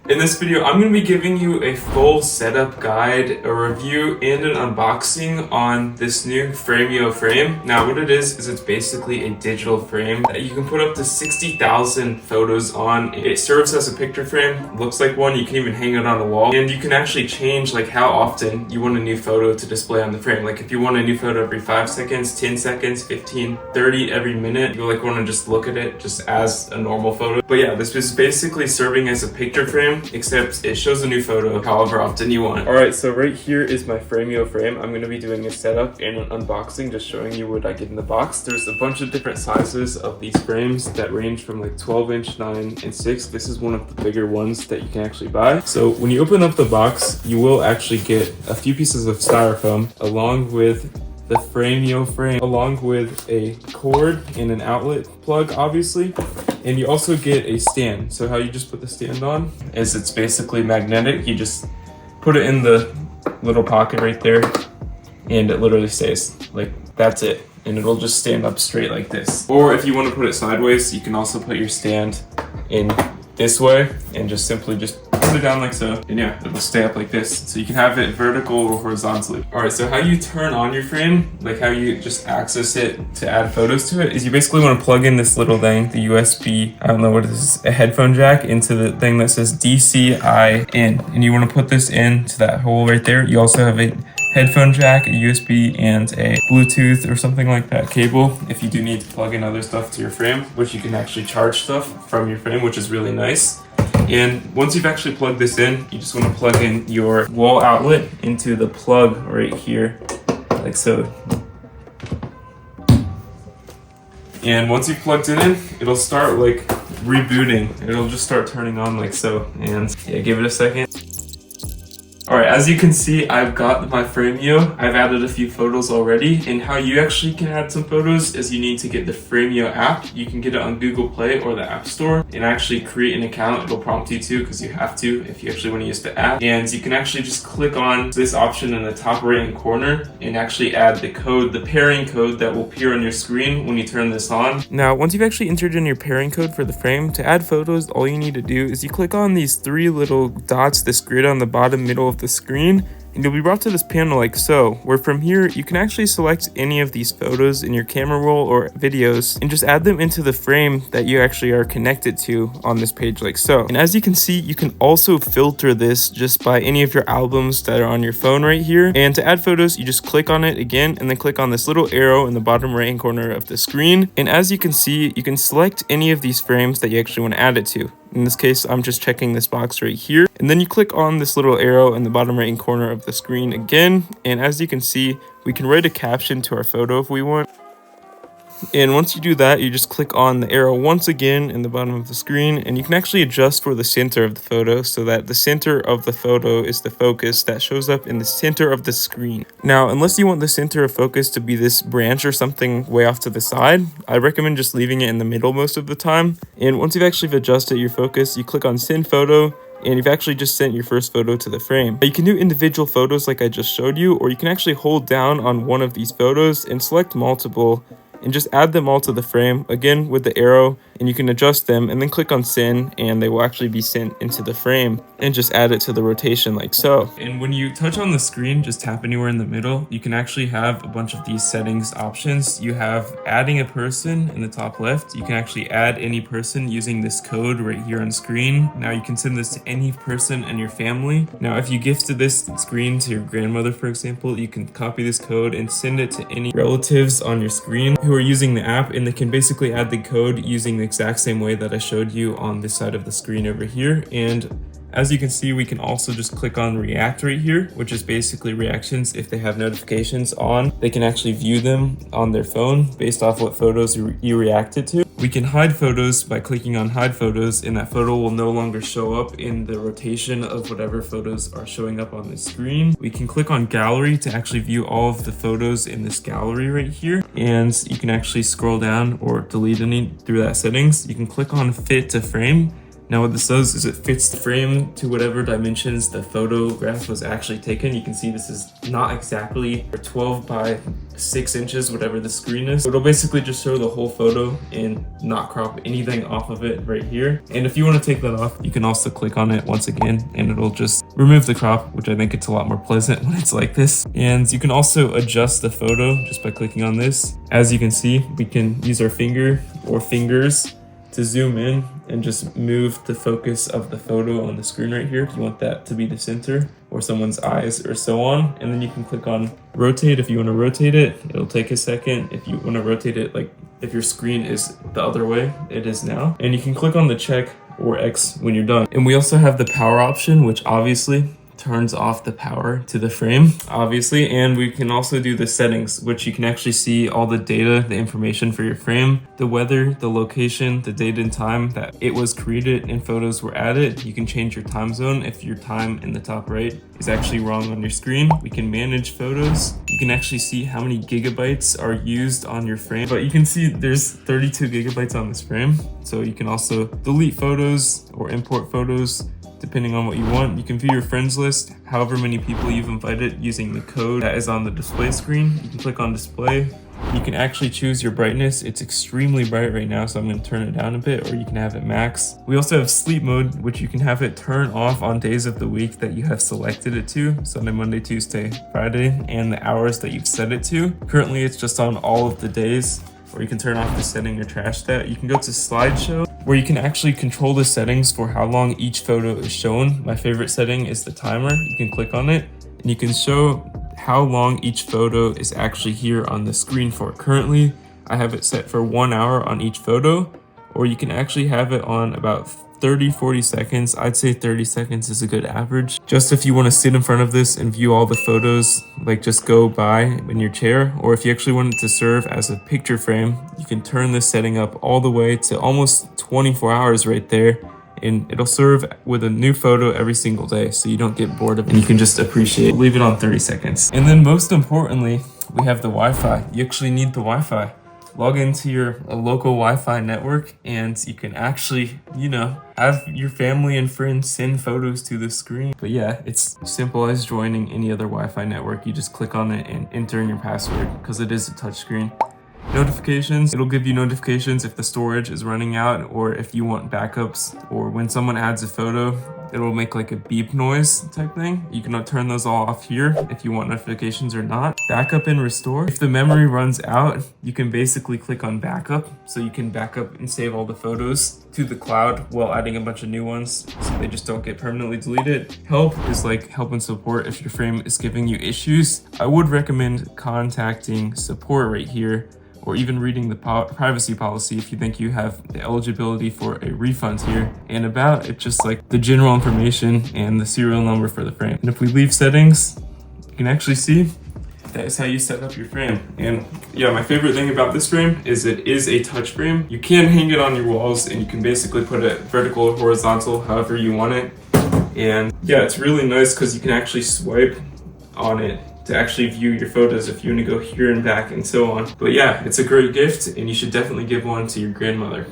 In this video, I'm going to be giving you a full setup guide, a review, and an unboxing on this new Frameo frame. Now, what it is it's basically a digital frame that you can put up to 60,000 photos on. It serves as a picture frame, looks like one, you can even hang it on a wall, and you can actually change like how often you want a new photo to display on the frame. Like if you want a new photo every 5 seconds, 10 seconds, 15, 30 every minute, you like want to just look at it just as a normal photo. But yeah, this is basically serving as a picture frame, except it shows a new photo however often you want. Alright, so right here is my Frameo frame. I'm going to be doing a setup and an unboxing, just showing you what I get in the box. There's a bunch of different sizes of these frames that range from like 12 inch, 9, and 6. This is one of the bigger ones that you can actually buy. So when you open up the box, you will actually get a few pieces of styrofoam along with the Frameo frame, along with a cord and an outlet plug, obviously. And you also get a stand. So how you just put the stand on is it's basically magnetic. You just put it in the little pocket right there and it literally stays. Like, that's it. And it'll just stand up straight like this. Or if you want to put it sideways, you can also put your stand in this way and just simply just put it down like so, and yeah, it'll stay up like this. So you can have it vertical or horizontally. All right, so how you turn on your frame, like how you just access it to add photos to it, is you basically want to plug in this little thing, the USB, I don't know what it is, a headphone jack, into the thing that says DCI in, and you want to put this into that hole right there. You also have a headphone jack, a USB, and a Bluetooth or something like that cable if you do need to plug in other stuff to your frame, which you can actually charge stuff from your frame, which is really nice. And once you've actually plugged this in, you just want to plug in your wall outlet into the plug right here, like so. And once you've plugged it in, it'll start like rebooting. It'll just start turning on like so. And yeah, give it a second. Alright, as you can see, I've got my Frameo. I've added a few photos already, and how you actually can add some photos is you need to get the Frameo app. You can get it on Google Play or the App Store, and actually create an account. It'll prompt you to, because you have to if you actually want to use the app. And you can actually just click on this option in the top right hand corner and actually add the code, the pairing code that will appear on your screen when you turn this on. Now, once you've actually entered in your pairing code for the frame, to add photos, all you need to do is you click on these 3 little dots, this grid on the bottom middle of the screen, and you'll be brought to this panel like so, where from here you can actually select any of these photos in your camera roll or videos and just add them into the frame that you actually are connected to on this page like so. And as you can see, you can also filter this just by any of your albums that are on your phone right here. And to add photos, you just click on it again and then click on this little arrow in the bottom right hand corner of the screen. And as you can see, you can select any of these frames that you actually want to add it to. In this case, I'm just checking this box right here. And then you click on this little arrow in the bottom right hand corner of the screen again. And as you can see, we can write a caption to our photo if we want. And once you do that, you just click on the arrow once again in the bottom of the screen, and you can actually adjust for the center of the photo so that the center of the photo is the focus that shows up in the center of the screen. Now, unless you want the center of focus to be this branch or something way off to the side, I recommend just leaving it in the middle most of the time. And once you've actually adjusted your focus, you click on send photo, and you've actually just sent your first photo to the frame. You can do individual photos like I just showed you, or you can actually hold down on one of these photos and select multiple and just add them all to the frame, again with the arrow, and you can adjust them and then click on send, and they will actually be sent into the frame, and just add it to the rotation like so. And when you touch on the screen, just tap anywhere in the middle, you can actually have a bunch of these settings options. You have adding a person in the top left. You can actually add any person using this code right here on screen. Now you can send this to any person in your family. Now if you gifted this screen to your grandmother, for example, you can copy this code and send it to any relatives on your screen who are using the app, and they can basically add the code using the exact same way that I showed you on this side of the screen over here. And as you can see, we can also just click on react right here, which is basically reactions. If they have notifications on, they can actually view them on their phone based off what photos you reacted to. We can hide photos by clicking on hide photos, and that photo will no longer show up in the rotation of whatever photos are showing up on the screen. We can click on gallery to actually view all of the photos in this gallery right here, and you can actually scroll down or delete any through that settings. You can click on fit to frame, Now what this does is it fits the frame to whatever dimensions the photograph was actually taken. You can see this is not exactly 12 by 6 inches, whatever the screen is. It'll basically just show the whole photo and not crop anything off of it right here. And if you want to take that off, you can also click on it once again and it'll just remove the crop, which I think it's a lot more pleasant when it's like this. And you can also adjust the photo just by clicking on this. As you can see, we can use our finger or fingers to zoom in and just move the focus of the photo on the screen right here if you want that to be the center, or someone's eyes, or so on. And then you can click on rotate if you want to rotate it. It'll take a second. If you want to rotate it, like if your screen is the other way, it is now. And you can click on the check or X when you're done. And we also have the power option, which obviously turns off the power to the frame, obviously. And we can also do the settings, which you can actually see all the data, the information for your frame, the weather, the location, the date and time that it was created and photos were added. You can change your time zone if your time in the top right is actually wrong on your screen. We can manage photos. You can actually see how many gigabytes are used on your frame, but you can see there's 32 gigabytes on this frame. So you can also delete photos or import photos depending on what you want. You can view your friends list, however many people you've invited, using the code that is on the display screen. You can click on display. You can actually choose your brightness. It's extremely bright right now, so I'm going to turn it down a bit, or you can have it max. We also have sleep mode, which you can have it turn off on days of the week that you have selected it to, Sunday, Monday, Tuesday, Friday, and the hours that you've set it to. Currently, it's just on all of the days, or you can turn off the setting or trash that. You can go to slideshow, where you can actually control the settings for how long each photo is shown. My favorite setting is the timer. You can click on it and you can show how long each photo is actually here on the screen for. Currently, I have it set for 1 hour on each photo, or you can actually have it on about 30-40 seconds. I'd say 30 seconds is a good average. Just if you want to sit in front of this and view all the photos, like just go by in your chair, or if you actually want it to serve as a picture frame, you can turn this setting up all the way to almost 24 hours right there, and it'll serve with a new photo every single day, so you don't get bored of it and you can just appreciate it. Leave it on 30 seconds. And then most importantly, we have the Wi-Fi. You actually need the Wi-Fi. Log into your local Wi-Fi network and you can actually, have your family and friends send photos to the screen. But yeah, it's simple as joining any other Wi-Fi network. You just click on it and enter in your password because it is a touchscreen. Notifications, it'll give you notifications if the storage is running out, or if you want backups, or when someone adds a photo, it'll make like a beep noise type thing. You can turn those all off here if you want notifications or not. Backup and restore. If the memory runs out, you can basically click on backup, so you can back up and save all the photos to the cloud while adding a bunch of new ones so they just don't get permanently deleted. Help is like help and support if your frame is giving you issues. I would recommend contacting support right here, or even reading the privacy policy if you think you have the eligibility for a refund here. And about, it's just like the general information and the serial number for the frame. And if we leave settings, you can actually see that is how you set up your frame. And yeah, my favorite thing about this frame is it is a touch frame. You can hang it on your walls and you can basically put it vertical or horizontal, however you want it. And yeah, it's really nice because you can actually swipe on it to actually view your photos if you want to go here and back and so on. But yeah, it's a great gift and you should definitely give one to your grandmother.